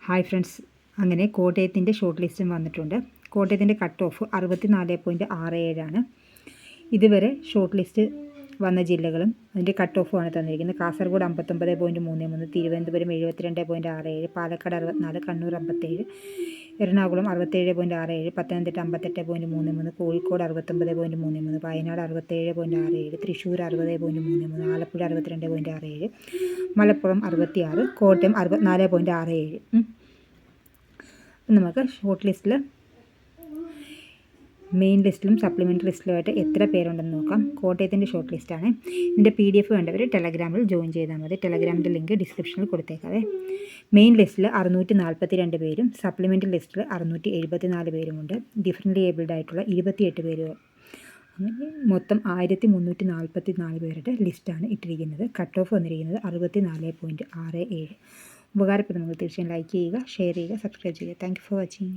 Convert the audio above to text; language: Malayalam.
ഹായ് ഫ്രണ്ട്സ്, അങ്ങനെ കോട്ടയത്തിൻ്റെ ഷോർട്ട് ലിസ്റ്റും വന്നിട്ടുണ്ട്. കോട്ടയത്തിൻ്റെ കട്ട് ഓഫ് 64.67 ഇതുവരെ ഷോർട്ട് ലിസ്റ്റ് വന്ന ജില്ലകളും അതിൻ്റെ കട്ട് ഓഫുമാണ് തന്നിരിക്കുന്നത്. കാസർഗോഡ് 59.33, തിരുവനന്തപുരം 72.67, പാലക്കാട് 64, കണ്ണൂർ 57, എറണാകുളം 67.67, പത്തനംതിട്ട 58.33, കോഴിക്കോട് 69.33, വയനാട് 67.67, തൃശ്ശൂർ 60.33, ആലപ്പുഴ 62.67, മലപ്പുറം 66, കോട്ടയം 64.67. നമുക്ക് ഷോർട്ട് ലിസ്റ്റിൽ മെയിൻ ലിസ്റ്റിലും സപ്ലിമെൻ്ററി ലിസ്റ്റിലുമായിട്ട് എത്ര പേരുണ്ടെന്ന് നോക്കാം. കോട്ടയത്തിൻ്റെ ഷോർട്ട് ലിസ്റ്റാണ്. ഇതിൻ്റെ PDF വേണ്ടവർ ടെലഗ്രാമിൽ ജോയിൻ ചെയ്താൽ മതി. ടെലഗ്രാമിൻ്റെ ലിങ്ക് ഡിസ്ക്രിപ്ഷനിൽ കൊടുത്തേക്കാവേ. മെയിൻ ലിസ്റ്റിൽ 642 പേരും സപ്ലിമെൻ്ററി ലിസ്റ്റിൽ 674 പേരുമുണ്ട്. ഡിഫറൻ്റ് ഏബിൾഡ് ആയിട്ടുള്ള 28 പേരും. അങ്ങനെ മൊത്തം 1344 പേരുടെ ലിസ്റ്റാണ് ഇട്ടിരിക്കുന്നത്. കട്ട് ഓഫ് വന്നിരിക്കുന്നത് 64.67. ഉപകാരപ്പെടും. നിങ്ങൾ തീർച്ചയായും ലൈക്ക് ചെയ്യുക, ഷെയർ ചെയ്യുക, സബ്സ്ക്രൈബ് ചെയ്യുക. Thank you for watching.